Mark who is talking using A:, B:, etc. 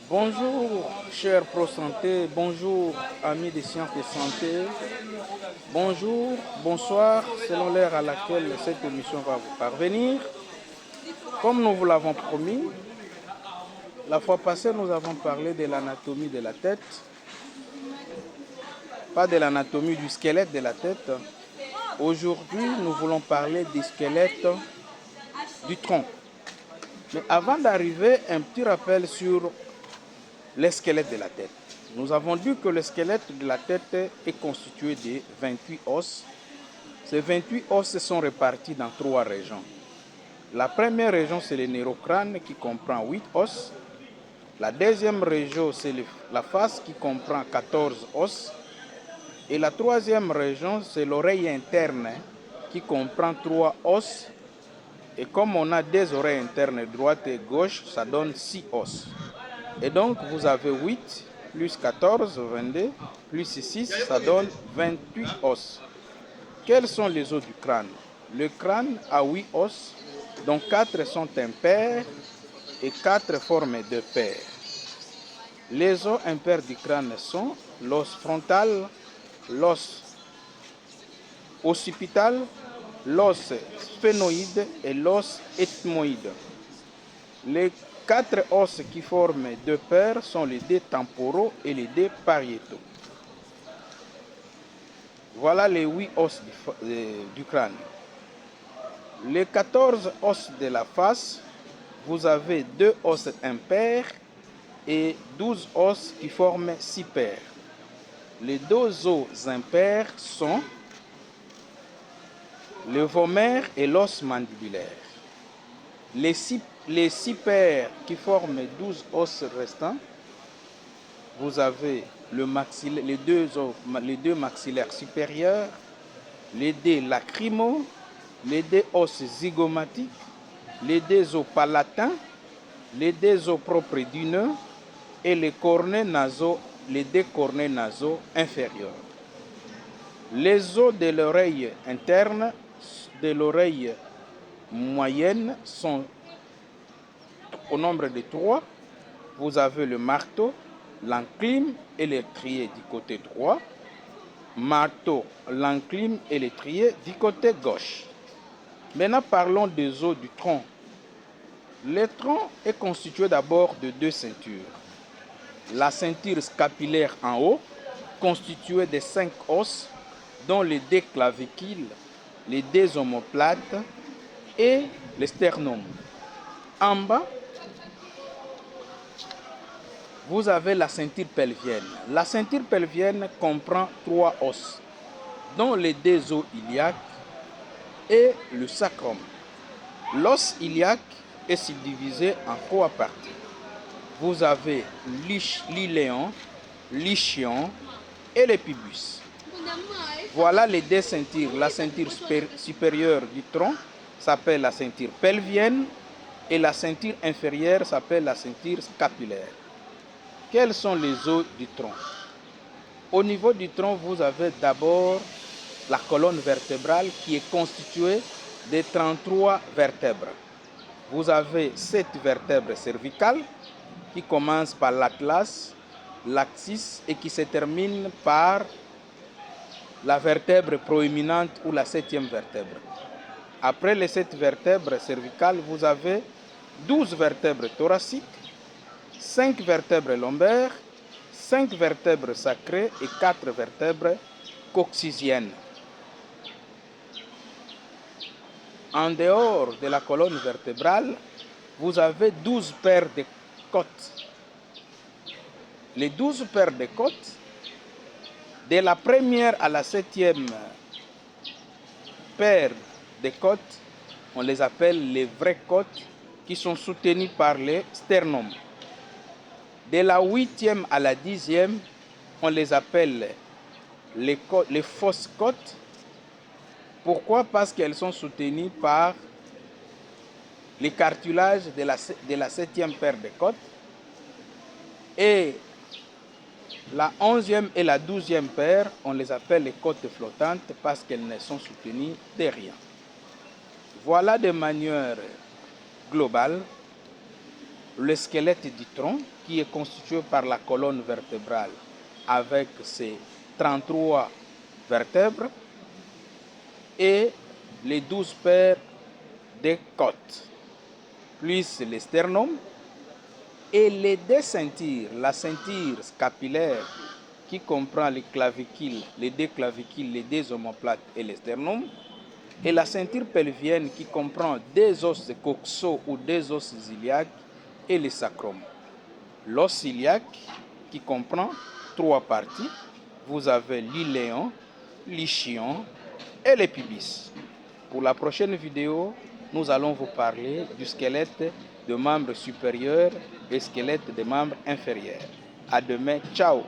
A: Bonjour, chers pro-santé, bonjour, amis des sciences de santé, bonjour, bonsoir, selon l'heure à laquelle cette émission va vous parvenir. Comme nous vous l'avons promis, la fois passée, nous avons parlé de l'anatomie de la tête, pas de l'anatomie du squelette de la tête. Aujourd'hui, nous voulons parler du squelette du tronc. Mais avant d'arriver, un petit rappel sur le squelette de la tête. Nous avons dit que le squelette de la tête est constitué de 28 os. Ces 28 os sont répartis dans 3 régions. La première région, c'est le neurocrâne qui comprend 8 os. La deuxième région, c'est la face qui comprend 14 os. Et la troisième région, c'est l'oreille interne qui comprend 3 os. Et comme on a des oreilles internes droite et gauche, ça donne 6 os. Et donc, vous avez 8 plus 14, 22, plus 6, ça donne 28 os. Quels sont les os du crâne? Le crâne a 8 os, dont 4 sont impairs et 4 forment 2 pairs. Les os impairs du crâne sont l'os frontal, l'os occipital, l'os sphénoïde et l'os ethmoïde. Les 4 os qui forment 2 paires sont les dés temporaux et les dés pariétaux. Voilà les 8 os du crâne. Les 14 os de la face, vous avez 2 os impairs et 12 os qui forment 6 paires. Les 2 os impairs sont le vomaire et l'os mandibulaire. Les 6 paires qui forment 12 os restants, vous avez les deux maxillaires supérieurs, les deux lacrymaux, les deux os zygomatiques, les deux os palatins, les deux os propres du nez et les deux cornets nasaux inférieurs. Les os de l'oreille interne, de l'oreille moyenne sont au nombre de 3. Vous avez le marteau, l'enclume et l'étrier du côté droit. Marteau, l'enclume et l'étrier du côté gauche. Maintenant, parlons des os du tronc. Le tronc est constitué d'abord de 2 ceintures. La ceinture scapulière en haut, constituée de 5 os, dont les 2 clavicules, les 2 omoplates et le sternum. En bas, vous avez la ceinture pelvienne. La ceinture pelvienne comprend 3 os, dont les 2 os iliaques et le sacrum. L'os iliaque est subdivisé en 3 parties. Vous avez l'iléon, l'ischion et le pubis. Voilà les 2 ceintures. La ceinture supérieure du tronc s'appelle la ceinture pelvienne et la ceinture inférieure s'appelle la ceinture scapulaire. Quels sont les os du tronc? Au niveau du tronc, vous avez d'abord la colonne vertébrale qui est constituée de 33 vertèbres. Vous avez 7 vertèbres cervicales qui commencent par l'atlas, l'axis et qui se terminent par la vertèbre proéminente ou la 7e vertèbre. Après les 7 vertèbres cervicales, vous avez 12 vertèbres thoraciques, 5 vertèbres lombaires, 5 vertèbres sacrées et 4 vertèbres coccygiennes. En dehors de la colonne vertébrale, vous avez 12 paires de côtes. Les 12 paires de côtes, de la première à la 7e paire de côtes, on les appelle les vraies côtes qui sont soutenues par le sternum. De la 8e à la 10e, on les appelle les fausses côtes. Pourquoi? Parce qu'elles sont soutenues par les cartilages de la 7e paire de côtes. Et la 11e et la 12e paire, on les appelle les côtes flottantes parce qu'elles ne sont soutenues de rien. Voilà de manière globale le squelette du tronc qui est constitué par la colonne vertébrale avec ses 33 vertèbres et les 12 paires de côtes, plus le sternum et les deux ceintures, la ceinture scapulière qui comprend les clavicules, les deux clavicules, les deux omoplates et le sternum, et la ceinture pelvienne qui comprend deux os coxaux ou deux os iliaques et le sacrum. L'os iliaque qui comprend 3 parties, vous avez l'iléon, l'ischion et le pubis. Pour la prochaine vidéo, nous allons vous parler du squelette des membres supérieurs et squelette des membres inférieurs. À demain, ciao!